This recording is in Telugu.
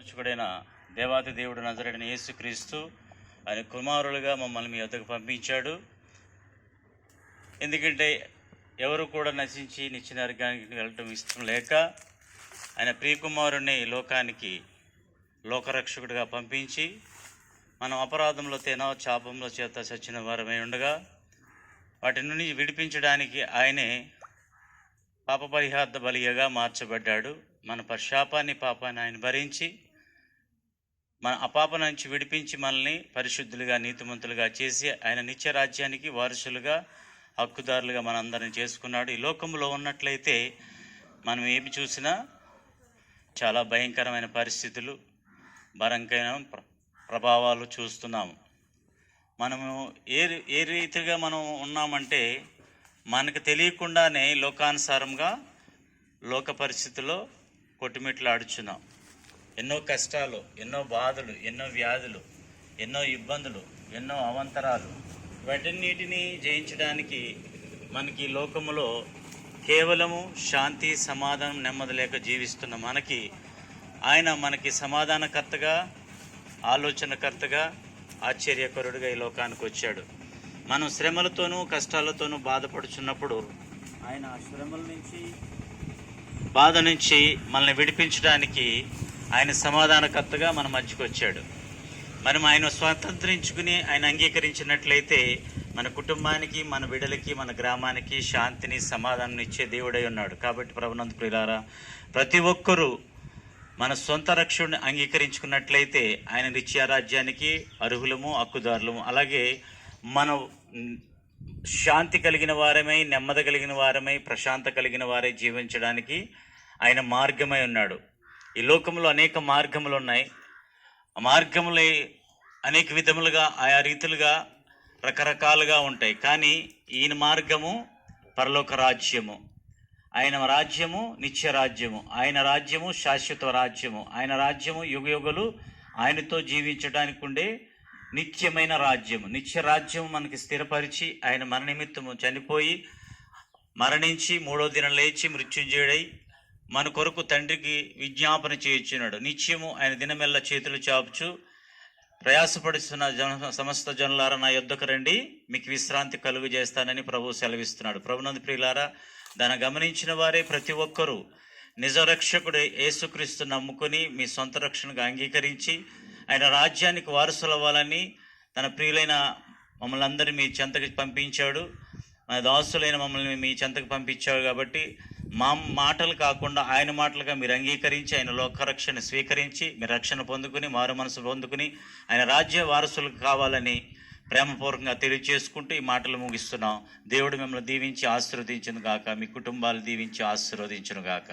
లోకరక్షకుడైన దేవాది దేవుడు నజరేయుడైన యేసుక్రీస్తు ఆయన కుమారులుగా మమ్మల్ని మీ వద్దకు పంపించాడు. ఎందుకంటే ఎవరు కూడా నశించి నిత్య నరకానికి వెళ్ళటం ఇష్టం లేక ఆయన ప్రియకుమారుణ్ణి లోకానికి లోకరక్షకుడిగా పంపించి మనం అపరాధంలో చాపంలో చేత చచ్చిన వారమై ఉండగా వాటి నుండి విడిపించడానికి ఆయనే పాప పరిహార్థ బలిగా మార్చబడ్డాడు. మన శాపాన్ని పాపాన్ని ఆయన భరించి మన అపాప నుంచి విడిపించి మనల్ని పరిశుద్ధులుగా నీతిమంతులుగా చేసి ఆయన నిత్య రాజ్యానికి వారసులుగా హక్కుదారులుగా మనందరిని చేసుకున్నాడు. ఈ లోకంలో ఉన్నట్లయితే మనం ఏమి చూసినా చాలా భయంకరమైన పరిస్థితులు, భయంకరమైన ప్రభావాలు చూస్తున్నాము. మనము ఏ రీతిగా మనం ఉన్నామంటే మనకు తెలియకుండానే లోకానుసారంగా లోక పరిస్థితుల్లో కొట్టుమిట్లాడుచున్నాం. ఎన్నో కష్టాలు, ఎన్నో బాధలు, ఎన్నో వ్యాధులు, ఎన్నో ఇబ్బందులు, ఎన్నో అవంతరాలు, వాటన్నిటినీ జయించడానికి మనకి లోకములో కేవలము శాంతి, సమాధానం, నెమ్మది లేక జీవిస్తున్న మనకి సమాధానకర్తగా, ఆలోచనకర్తగా, ఆశ్చర్యకరుడుగా ఈ లోకానికి వచ్చాడు. మనం శ్రమలతోనూ కష్టాలతోనూ బాధపడుచున్నప్పుడు ఆయన ఆ శ్రమల నుంచి, బాధ నుంచి మనల్ని విడిపించడానికి ఆయన సమాధానకర్తగా మన మధ్యకు వచ్చాడు. మనం ఆయన స్వాతంత్రించుకుని ఆయన అంగీకరించినట్లయితే మన కుటుంబానికి, మన బిడ్డలకి, మన గ్రామానికి శాంతిని, సమాధానం ఇచ్చే దేవుడై ఉన్నాడు. కాబట్టి ప్రభునందు ప్రియులారా, ప్రతి ఒక్కరూ మన సొంత రక్షణని అంగీకరించుకున్నట్లయితే ఆయన నిత్య రాజ్యానికి అర్హులము, హక్కుదారులము. అలాగే మనం శాంతి కలిగిన వారమై, నెమ్మది కలిగిన వారమై, ప్రశాంత కలిగిన వారై జీవించడానికి ఆయన మార్గమై ఉన్నాడు. ఈ లోకంలో అనేక మార్గములు ఉన్నాయి. ఆ మార్గములే అనేక విధములుగా, ఆయా రీతులుగా, రకరకాలుగా ఉంటాయి. కానీ ఈయన మార్గము పరలోక రాజ్యము, ఆయన రాజ్యము నిత్య రాజ్యము, ఆయన రాజ్యము శాశ్వత రాజ్యము, ఆయన రాజ్యము యుగయుగలు ఆయనతో జీవించడానికి ఉండే నిత్యమైన రాజ్యము. నిత్య రాజ్యము మనకి స్థిరపరిచి ఆయన మన నిమిత్తము చనిపోయి మరణించి మూడో దినం లేచి మృత్యుంజయుడై మన కొరకు తండ్రికి విజ్ఞాపన చేయుచున్నాడు. నిత్యము ఆయన దినమెల్ల చేతులు చాపుచు ప్రయాసపడుతున్న సమస్త జనులారా నా యొద్దకు రండి, మీకు విశ్రాంతి కలుగు చేస్తానని ప్రభువు సెలవిస్తున్నాడు. ప్రభునందు ప్రియులారా, దాన్ని గమనించిన వారే ప్రతి ఒక్కరూ నిజ రక్షకుడు యేసుక్రీస్తు నమ్ముకొని మీ సొంత రక్షణగా అంగీకరించి ఆయన రాజ్యానికి వారసులవ్వాలని తన ప్రియులైన మమ్మల్ని అందరినీ మీ చెంతకు పంపించాడు. మన దాసులైన మమ్మల్ని మీ చెంతకు పంపించాడు. కాబట్టి మా మాటలు కాకుండా ఆయన మాటలుగా మీరు అంగీకరించి ఆయన లోకరక్షణ స్వీకరించి మీరు రక్షణ పొందుకుని, మారు మనసు పొందుకుని ఆయన రాజ్య వారసులకు కావాలని ప్రేమపూర్వకంగా తెలియజేసుకుంటూ ఈ మాటలు ముగిస్తున్నాం. దేవుడు మిమ్మల్ని దీవించి ఆశీర్వదించును గాక, మీ కుటుంబాలు దీవించి ఆశీర్వదించును గాక.